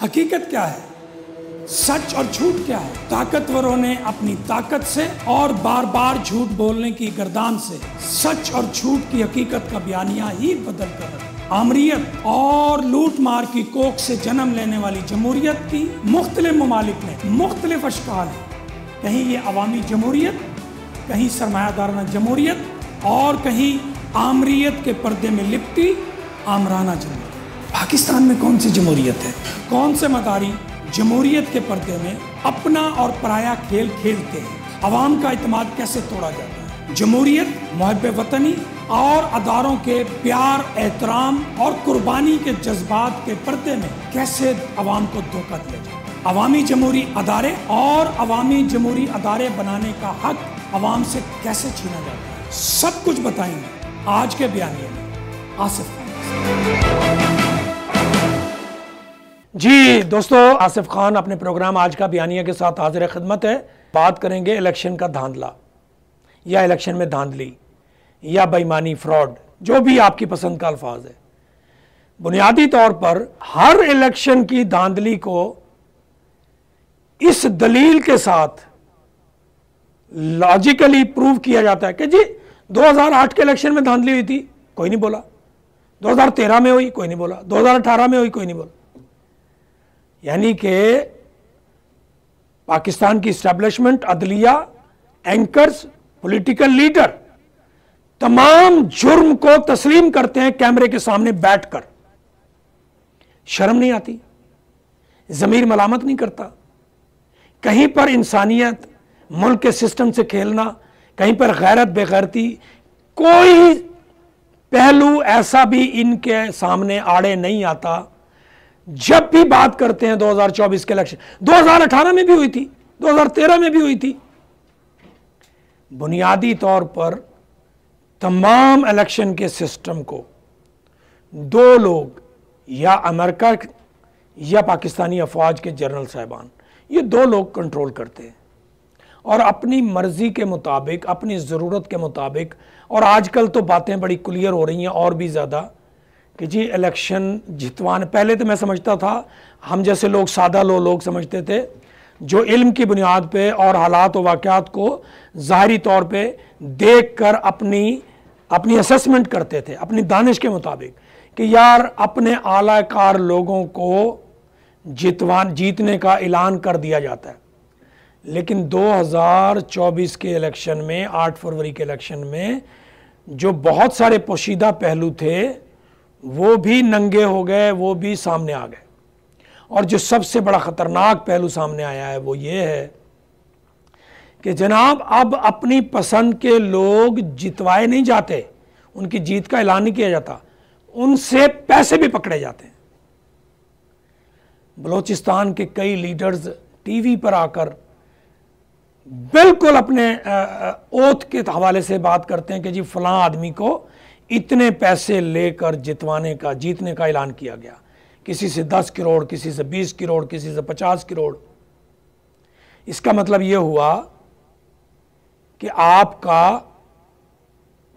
हकीकत क्या है, सच और झूठ क्या है। ताकतवरों ने अपनी ताकत से और बार बार झूठ बोलने की गर्दान से सच और झूठ की हकीकत का बयानिया ही बदल कर रखा। आमरीयत और लूट मार की कोख से जन्म लेने वाली जमहूरियत की मुख्तलिफ ममालिक में मुख्तलिफ अशकाल है। कहीं ये अवामी जमहूरियत, कहीं सरमायादाराना जमहूरियत और कहीं आमरीयत के पर्दे में लिपटी आमराना जमहूरियत। पाकिस्तान में कौन सी जमहूरियत है? कौन से मदारी जमहूरियत के पर्दे में अपना और पराया खेल खेलते हैं? अवाम का इत्मीनान कैसे तोड़ा जाता है? जमहूरियत मुहब्बे वतनी और अदारों के प्यार, एहतराम और कुर्बानी के जज्बात के पर्दे में कैसे अवाम को धोखा दिया जाए? अवामी जमहूरी अदारे और अवामी जमहूरी अदारे बनाने का हक अवाम से कैसे छीना जाता है? सब कुछ बताएंगे आज के बयानिए में आसिफ खान। जी दोस्तों, आसिफ खान अपने प्रोग्राम आज का बयानिया के साथ हाजिर खिदमत है। बात करेंगे इलेक्शन का धांधला या इलेक्शन में धांधली या बेईमानी, फ्रॉड, जो भी आपकी पसंद का अल्फाज है। बुनियादी तौर पर हर इलेक्शन की धांधली को इस दलील के साथ लॉजिकली प्रूव किया जाता है कि जी 2008 के इलेक्शन में धांधली हुई थी, कोई नहीं बोला। 2013 में हुई, कोई नहीं बोला। 2018 में हुई, कोई नहीं बोला। यानी कि पाकिस्तान की इस्टेब्लिशमेंट, अदलिया, एंकर्स, पॉलिटिकल लीडर तमाम जुर्म को तस्लीम करते हैं कैमरे के सामने बैठकर। शर्म नहीं आती, ज़मीर मलामत नहीं करता। कहीं पर इंसानियत, मुल्क के सिस्टम से खेलना, कहीं पर गैरत बेगैरती, कोई पहलू ऐसा भी इनके सामने आड़े नहीं आता। जब भी बात करते हैं 2024 के इलेक्शन, 2018 में भी हुई थी, 2013 में भी हुई थी। बुनियादी तौर पर तमाम इलेक्शन के सिस्टम को दो लोग, या अमेरिका या पाकिस्तानी अफवाज के जनरल साहिबान, ये दो लोग कंट्रोल करते हैं और अपनी मर्जी के मुताबिक, अपनी ज़रूरत के मुताबिक। और आजकल तो बातें बड़ी क्लियर हो रही हैं और भी ज़्यादा कि जी इलेक्शन जितवाने, पहले तो मैं समझता था, हम जैसे लोग, सादा लोग समझते थे, जो इल्म की बुनियाद पे और हालात व वाक़यात को ज़ाहरी तौर पे देख कर अपनी असेसमेंट करते थे अपनी दानिश के मुताबिक कि यार अपने आलाकार लोगों को जीतने का ऐलान कर दिया जाता है। लेकिन 2024 के इलेक्शन में, 8 फरवरी के इलेक्शन में जो बहुत सारे पोशीदा पहलू थे वो भी नंगे हो गए, वो भी सामने आ गए। और जो सबसे बड़ा ख़तरनाक पहलू सामने आया है वो ये है कि जनाब अब अपनी पसंद के लोग जितवाए नहीं जाते, उनकी जीत का ऐलान नहीं किया जाता, उनसे पैसे भी पकड़े जाते हैं। बलोचिस्तान के कई लीडर्स टीवी पर आकर बिल्कुल अपने ओथ के हवाले से बात करते हैं कि जी फलां आदमी को इतने पैसे लेकर जीतने का ऐलान किया गया। किसी से 10 करोड़, किसी से 20 करोड़, किसी से 50 करोड़। इसका मतलब यह हुआ कि आपका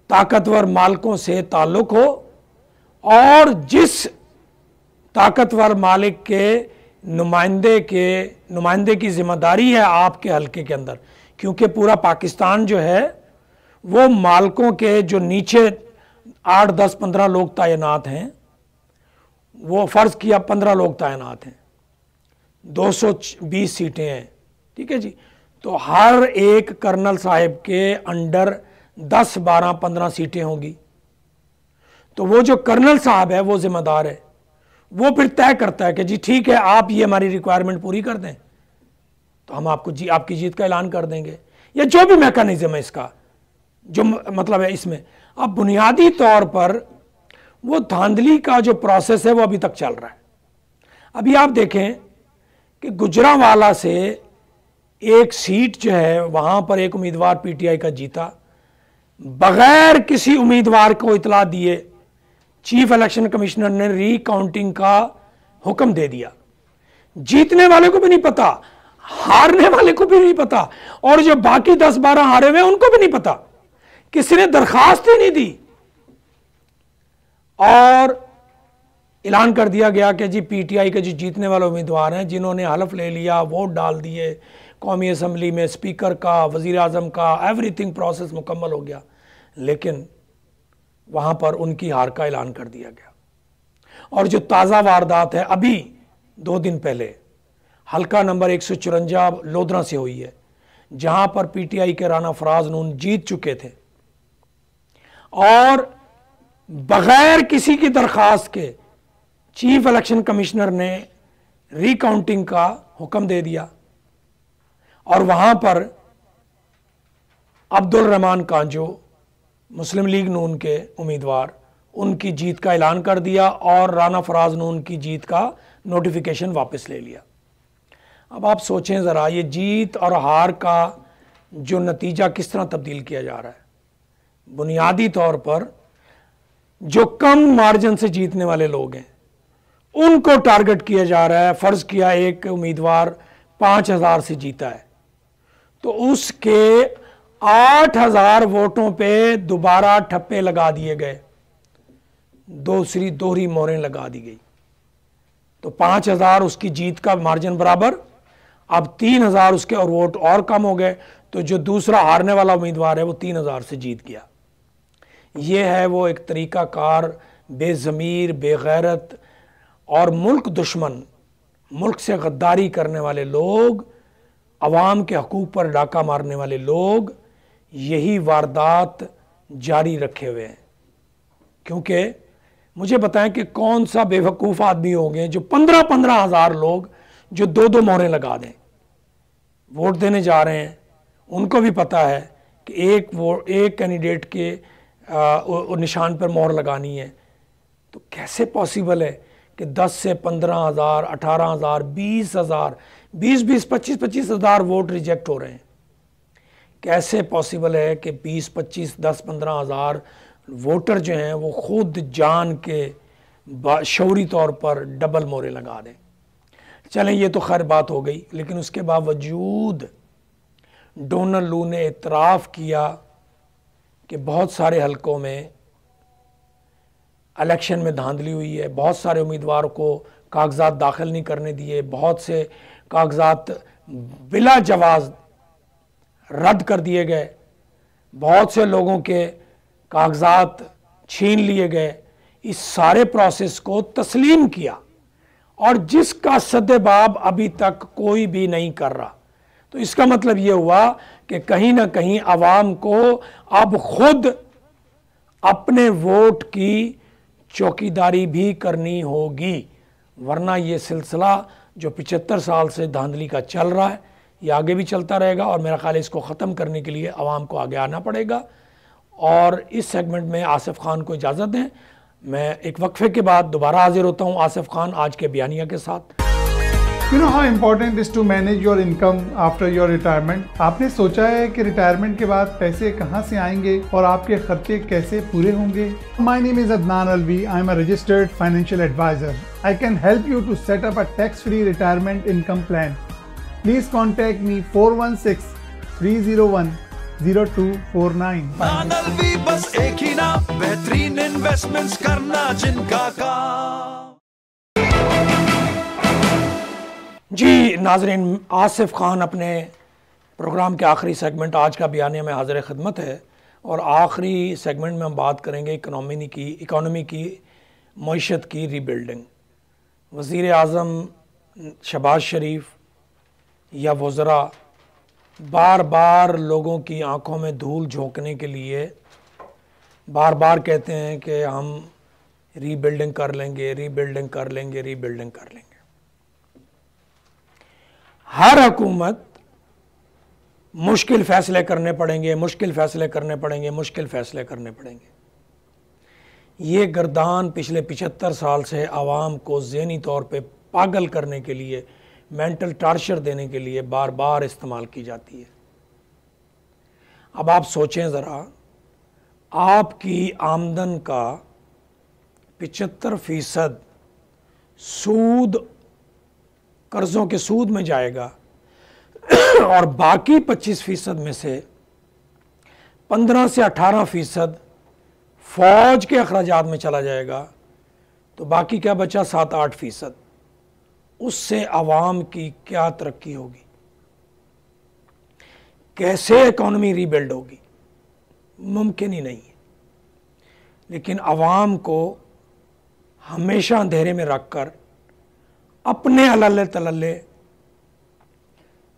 ताकतवर मालिकों से ताल्लुक हो और जिस ताकतवर मालिक के नुमाइंदे की जिम्मेदारी है आपके हल्के के अंदर, क्योंकि पूरा पाकिस्तान जो है वो मालिकों के जो नीचे 8, 10, 15 लोग तैनात हैं, वो फ़र्ज़ किया 15 लोग तैनात हैं, 220 सीटें हैं, ठीक है जी। तो हर एक कर्नल साहब के अंडर 10, 12, 15 सीटें होंगी। तो वो जो कर्नल साहब है वो जिम्मेदार है, वो फिर तय करता है कि जी ठीक है, आप ये हमारी रिक्वायरमेंट पूरी कर दें तो हम आपकी जीत का ऐलान कर देंगे, या जो भी मैकेनिज्म है इसका, जो मतलब है इसमें। अब बुनियादी तौर पर वो धांधली का जो प्रोसेस है वो अभी तक चल रहा है। अभी आप देखें कि गुजरांवाला से एक सीट जो है वहां पर एक उम्मीदवार पीटीआई का जीता, बगैर किसी उम्मीदवार को इतला दिए चीफ इलेक्शन कमिश्नर ने रीकाउंटिंग का हुक्म दे दिया। जीतने वाले को भी नहीं पता, हारने वाले को भी नहीं पता, और जो बाकी 10-12 हारे हुए उनको भी नहीं पता, किसी ने दरखास्त ही नहीं दी। और اعلان کر دیا گیا کہ جی پی ٹی آئی کے جو جیتنے والے امیدوار ہیں جنہوں نے حلف لے لیا، ووٹ ڈال دیے قومی اسمبلی میں، اسپیکر کا، وزیر اعظم کا، ایوری تھنگ پروسیس مکمل ہو گیا، لیکن وہاں پر ان کی ہار کا اعلان کر دیا گیا۔ اور جو تازہ واردات ہے ابھی 2 دن پہلے حلقہ نمبر 154 لودھرا سے ہوئی ہے، جہاں پر پی ٹی آئی کے رانا فراز نون جیت چکے تھے اور بغیر کسی کی درخواست کے چیف الیکشن کمشنر نے ری کاؤنٹنگ کا حکم دے دیا، اور وہاں پر عبد الرحمان کانجو مسلم لیگ نون کے امیدوار ان کی جیت کا اعلان کر دیا اور رانا فراز نون کی جیت کا نوٹیفیکیشن واپس لے لیا۔ اب آپ سوچیں ذرا، یہ جیت اور ہار کا جو نتیجہ کس طرح تبدیل کیا جا رہا ہے۔ بنیادی طور پر جو کم مارجن سے جیتنے والے لوگ ہیں ان کو ٹارگٹ کیا جا رہا ہے۔ فرض کیا ایک امیدوار 5000 سے جیتا ہے تو اس کے 8000 ووٹوں پہ دوبارہ ٹھپے لگا دیے گئے، دوہری موریں لگا دی گئی، تو 5000 اس کی جیت کا مارجن برابر، اب 3000 اس کے اور ووٹ اور کم ہو گئے، تو جو دوسرا ہارنے والا امیدوار ہے وہ 3000 سے جیت گیا۔ یہ ہے وہ ایک طریقہ کار بے ضمیر، بے غیرت اور ملک دشمن، ملک سے غداری کرنے والے لوگ، عوام کے حقوق پر ڈاکہ مارنے والے لوگ یہی واردات جاری رکھے ہوئے ہیں۔ کیونکہ مجھے بتائیں کہ کون سا بے وقوف آدمی ہوں گے جو 15 ہزار لوگ جو 2 موریں لگا دیں، ووٹ دینے جا رہے ہیں، ان کو بھی پتا ہے کہ ایک کینڈیڈیٹ کے نشان پر مہر لگانی ہے، تو کیسے پاسیبل ہے کہ 10 سے 15,000 18,000 20,000 20 25 ہزار ووٹ ریجیکٹ ہو رہے ہیں؟ کیسے پاسیبل ہے کہ 20 25 10 15 ہزار ووٹر جو ہیں وہ خود جان کے شعوری طور پر ڈبل مورے لگا دیں؟ چلیں یہ تو خیر بات ہو گئی، لیکن اس کے باوجود ڈونلڈ لو نے اعتراف کیا کہ بہت سارے حلقوں میں الیکشن میں دھاندلی ہوئی ہے، بہت سارے امیدواروں کو کاغذات داخل نہیں کرنے دیے، بہت سے کاغذات بلا جواز رد کر دیے گئے، بہت سے لوگوں کے کاغذات چھین لیے گئے۔ اس سارے پروسیس کو تسلیم کیا اور جس کا سدباب ابھی تک کوئی بھی نہیں کر رہا، تو اس کا مطلب یہ ہوا کہ کہیں نہ کہیں عوام کو اب خود اپنے ووٹ کی چوکیداری بھی کرنی ہوگی، ورنہ یہ سلسلہ جو 75 سال سے دھاندلی کا چل رہا ہے یہ آگے بھی چلتا رہے گا، اور میرا خیال ہے اس کو ختم کرنے کے لیے عوام کو آگے آنا پڑے گا۔ اور اس سیگمنٹ میں آصف خان کو اجازت دیں، میں ایک وقفے کے بعد دوبارہ حاضر ہوتا ہوں آصف خان آج کے بیانیہ کے ساتھ۔ You know how important is to manage your income after your retirement? آپ نے سوچا ہے کہ ریٹائرمنٹ کے بعد پیسے کہاں سے آئیں گے اور آپ کے خرچے کیسے پورے ہوں گے؟ My name is Adnan Alvi. I am a registered financial advisor. I can help you to set up a tax-free retirement income plan. Please contact me 416-301-0249. Adnan Alvi بس ایک ہی نام، بہترین انویسٹمنٹس کرنا جن کا کام۔ جی ناظرین، آصف خان اپنے پروگرام کے آخری سیگمنٹ آج کا بیانیہ میں حاضر خدمت ہے، اور آخری سیگمنٹ میں ہم بات کریں گے اکانومی کی معیشت کی ری بلڈنگ۔ وزیر اعظم شہباز شریف یا وزراء بار بار لوگوں کی آنکھوں میں دھول جھونکنے کے لیے بار بار کہتے ہیں کہ ہم ری بلڈنگ کر لیں گے، ری بلڈنگ کر لیں گے، ری بلڈنگ کر لیں گے۔ ہر حکومت مشکل فیصلے کرنے پڑیں گے، مشکل فیصلے کرنے پڑیں گے، مشکل فیصلے کرنے پڑیں گے۔ یہ گردان پچھلے 75 سال سے عوام کو ذہنی طور پہ پاگل کرنے کے لیے، مینٹل ٹارچر دینے کے لیے بار بار استعمال کی جاتی ہے۔ اب آپ سوچیں ذرا، آپ کی آمدن کا 75% سود، قرضوں کے سود میں جائے گا، اور باقی 25% میں سے 15 سے 18% فوج کے اخراجات میں چلا جائے گا، تو باقی کیا بچا 7-8%، اس سے عوام کی کیا ترقی ہوگی؟ کیسے اکانومی ری بلڈ ہوگی؟ ممکن ہی نہیں ہے۔ لیکن عوام کو ہمیشہ اندھیرے میں رکھ کر اپنے علل تللے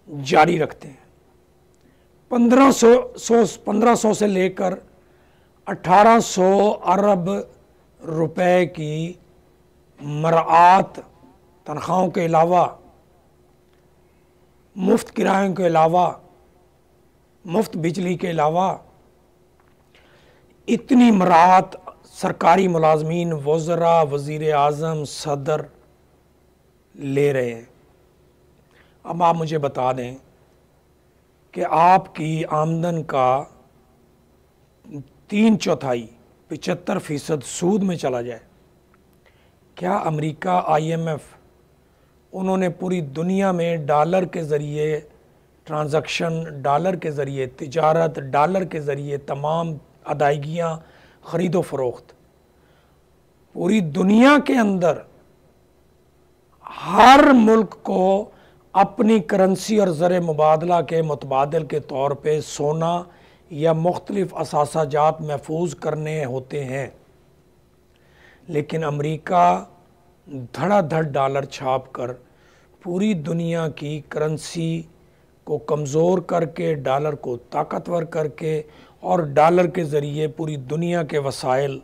جاری رکھتے ہیں۔ 1500 سے لے کر 1800 ارب روپے کی مرعات تنخواہوں کے علاوہ، مفت کرایوں کے علاوہ، مفت بجلی کے علاوہ اتنی مرعات سرکاری ملازمین، وزراء، وزیر اعظم، صدر لے رہے ہیں۔ اب آپ مجھے بتا دیں کہ آپ کی آمدن کا 3/4 75% سود میں چلا جائے، کیا امریکہ، IMF، انہوں نے پوری دنیا میں ڈالر کے ذریعے ٹرانزیکشن، ڈالر کے ذریعے تجارت، ڈالر کے ذریعے تمام ادائیگیاں، خرید و فروخت، پوری دنیا کے اندر ہر ملک کو اپنی کرنسی اور زر مبادلہ کے متبادل کے طور پہ سونا یا مختلف اثاثہ جات محفوظ کرنے ہوتے ہیں، لیکن امریکہ دھڑا دھڑ ڈالر چھاپ کر پوری دنیا کی کرنسی کو کمزور کر کے، ڈالر کو طاقتور کر کے اور ڈالر کے ذریعے پوری دنیا کے وسائل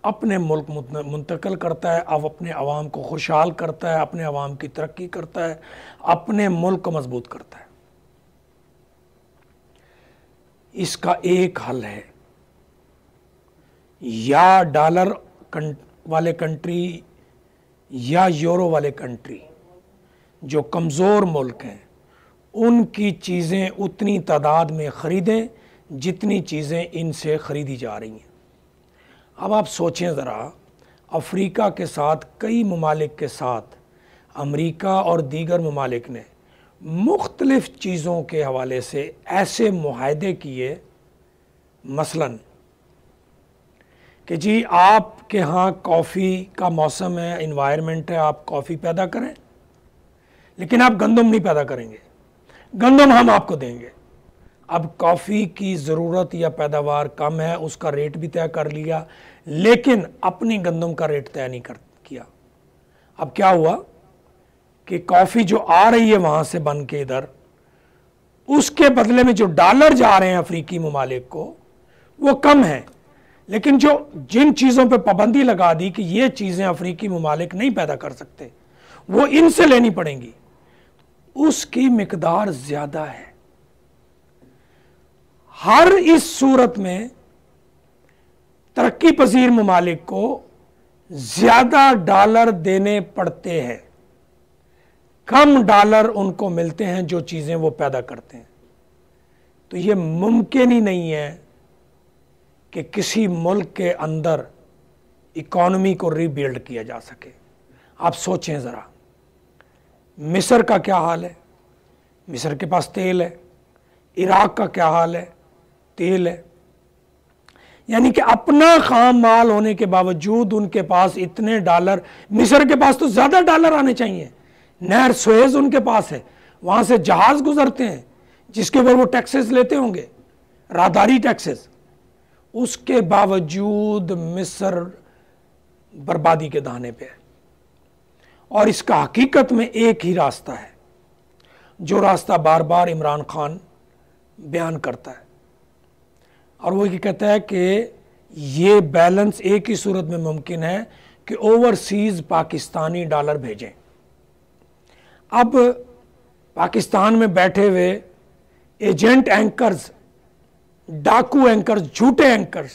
اپنے ملک منتقل کرتا ہے، اب اپنے عوام کو خوشحال کرتا ہے، اپنے عوام کی ترقی کرتا ہے، اپنے ملک کو مضبوط کرتا ہے۔ اس کا ایک حل ہے، یا ڈالر والے کنٹری یا یورو والے کنٹری جو کمزور ملک ہیں ان کی چیزیں اتنی تعداد میں خریدیں جتنی چیزیں ان سے خریدی جا رہی ہیں۔ اب آپ سوچیں ذرا، افریقہ کے ساتھ، کئی ممالک کے ساتھ امریکہ اور دیگر ممالک نے مختلف چیزوں کے حوالے سے ایسے معاہدے کیے، مثلاً کہ جی آپ کے ہاں کافی کا موسم ہے، انوائرمنٹ ہے، آپ کافی پیدا کریں، لیکن آپ گندم نہیں پیدا کریں گے، گندم ہم آپ کو دیں گے۔ اب کافی کی ضرورت یا پیداوار کم ہے، اس کا ریٹ بھی طے کر لیا، لیکن اپنی گندم کا ریٹ طے نہیں کیا۔ اب کیا ہوا کہ کافی جو آ رہی ہے وہاں سے بن کے ادھر، اس کے بدلے میں جو ڈالر جا رہے ہیں افریقی ممالک کو وہ کم ہیں، لیکن جن چیزوں پہ پابندی لگا دی کہ یہ چیزیں افریقی ممالک نہیں پیدا کر سکتے، وہ ان سے لینی پڑیں گی، اس کی مقدار زیادہ ہے۔ ہر اس صورت میں ترقی پذیر ممالک کو زیادہ ڈالر دینے پڑتے ہیں، کم ڈالر ان کو ملتے ہیں جو چیزیں وہ پیدا کرتے ہیں۔ تو یہ ممکن ہی نہیں ہے کہ کسی ملک کے اندر اکانومی کو ری بیلڈ کیا جا سکے۔ آپ سوچیں ذرا، مصر کا کیا حال ہے؟ مصر کے پاس تیل ہے۔ عراق کا کیا حال ہے؟ تیل ہے۔ یعنی کہ اپنا خام مال ہونے کے باوجود ان کے پاس اتنے ڈالر، مصر کے پاس تو زیادہ ڈالر آنے چاہیے، نہر سویز ان کے پاس ہے، وہاں سے جہاز گزرتے ہیں جس کے اوپر وہ ٹیکسز لیتے ہوں گے، راہداری ٹیکسز، اس کے باوجود مصر بربادی کے دہانے پہ ہے۔ اور اس کا حقیقت میں ایک ہی راستہ ہے، جو راستہ بار بار عمران خان بیان کرتا ہے، اور وہ یہ کہتا ہے کہ یہ بیلنس ایک ہی صورت میں ممکن ہے کہ اوورسیز پاکستانی ڈالر بھیجیں۔ اب پاکستان میں بیٹھے ہوئے ایجنٹ اینکرز، ڈاکو اینکرز، جھوٹے اینکرز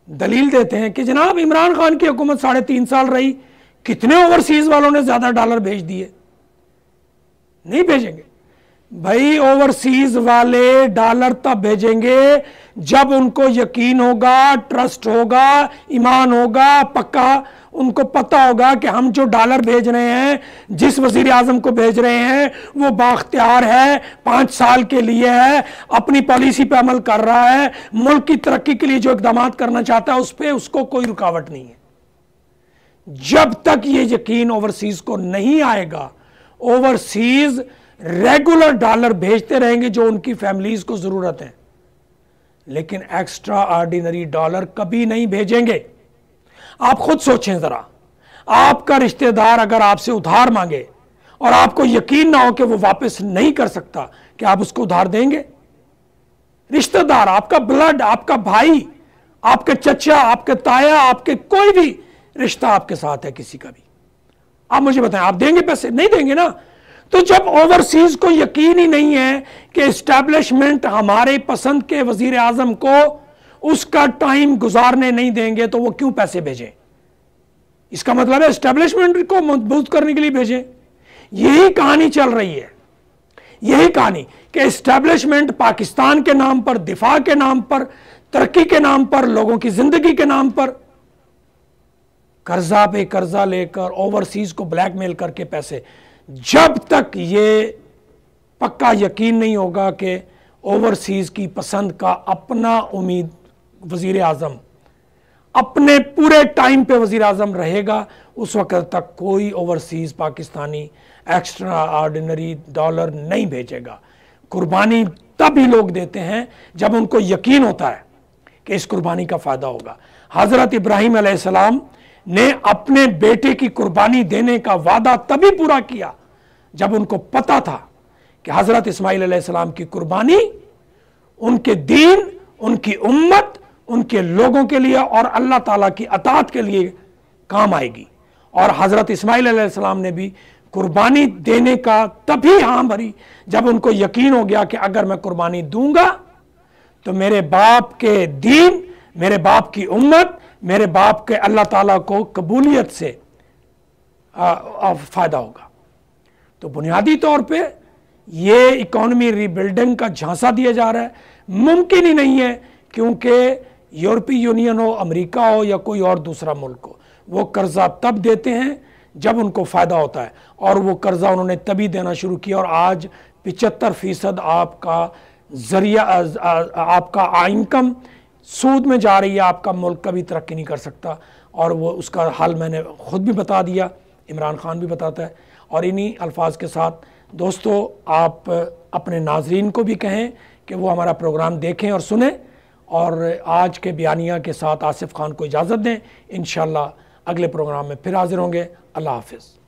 دلیل دیتے ہیں کہ جناب عمران خان کی حکومت 3.5 سال رہی، کتنے اوورسیز والوں نے زیادہ ڈالر بھیج دیے؟ نہیں بھیجیں گے۔ भाई ओवरसीज वाले डॉलर तब भेजेंगे जब उनको यकीन होगा, ट्रस्ट होगा, ईमान होगा, पक्का उनको पता होगा कि हम जो डॉलर भेज रहे हैं, जिस वजीर आजम को भेज रहे हैं, वो बाख्तियार है, 5 साल के लिए है, अपनी पॉलिसी पे अमल कर रहा है, मुल्क की तरक्की के लिए जो इकदाम करना चाहता है उस पर उसको कोई रुकावट नहीं है। जब तक ये यकीन ओवरसीज को नहीं आएगा, ओवरसीज रेगुलर डॉलर भेजते रहेंगे जो उनकी फैमिलीज को जरूरत है, लेकिन एक्स्ट्रा ऑर्डिनरी डॉलर कभी नहीं भेजेंगे। आप खुद सोचें जरा, आपका रिश्तेदार अगर आपसे उधार मांगे और आपको यकीन ना हो कि वो वापस नहीं कर सकता, क्या आप उसको उधार देंगे? रिश्तेदार, आपका ब्लड, आपका भाई, आपके चचा, आपके ताया, आपके कोई भी रिश्ता आपके साथ है किसी का भी, आप मुझे बताएं, आप देंगे पैसे? नहीं देंगे ना। तो जब ओवरसीज को यकीन ही नहीं है कि एस्टैब्लिशमेंट हमारे पसंद के वजीर आजम को उसका टाइम गुजारने नहीं देंगे, तो वो क्यों पैसे भेजें? इसका मतलब है एस्टैब्लिशमेंट को मजबूत करने के लिए भेजें। यही कहानी चल रही है, यही कहानी कि एस्टैब्लिशमेंट पाकिस्तान के नाम पर, दिफा के नाम पर, तरक्की के नाम पर, लोगों की जिंदगी के नाम पर कर्जा पे कर्जा लेकर ओवरसीज को ब्लैकमेल करके पैसे, जब तक ये पक्का यकीन नहीं होगा कि ओवरसीज की पसंद का अपना उम्मीद वजीर आजम अपने पूरे टाइम पे वजीर आजम रहेगा, उस वक्त तक कोई overseas Pakistani extra ordinary dollar नहीं भेजेगा। कुर्बानी तभी लोग देते हैं जब उनको यकीन होता है कि इस कुर्बानी का फायदा होगा। हजरत इब्राहिम अलैहिस्सलाम ने अपने बेटे की कुर्बानी देने का वादा तभी पूरा किया जब उनको पता था कि हजरत इस्माइल अलैहिस्सलाम की कुर्बानी उनके दीन, उनकी उम्मत, उनके लोगों के लिए और अल्लाह ताला की अताअत के लिए काम आएगी। और हजरत इस्माइल अलैहिस्सलाम ने भी कुर्बानी देने का तभी हाँ भरी जब उनको यकीन हो गया कि अगर मैं कुर्बानी दूंगा तो मेरे बाप के दीन, मेरे बाप की उम्मत, मेरे बाप के अल्लाह ताला को कबूलियत से फायदा होगा। तो बुनियादी तौर पे ये इकोनॉमी रीबिल्डिंग का झांसा दिया जा रहा है, मुमकिन ही नहीं है, क्योंकि यूरोपीय यूनियन हो, अमेरिका हो या कोई और दूसरा मुल्क हो, वो कर्जा तब देते हैं जब उनको फायदा होता है, और वो कर्जा उन्होंने तभी देना शुरू किया। और आज 75% आपका जरिया, आपका इनकम सूद में जा रही है, आपका मुल्क कभी तरक्की नहीं कर सकता। और वो उसका हल मैंने खुद भी बता दिया, इमरान खान भी बताता है। और इन्हीं अल्फाज के साथ दोस्तों, आप अपने नाजरीन को भी कहें कि वो हमारा प्रोग्राम देखें और सुने, और आज के बयानिया के साथ आसिफ खान को इजाज़त दें। इंशाअल्लाह अगले प्रोग्राम में फिर हाजिर होंगे। अल्लाह हाफिज़।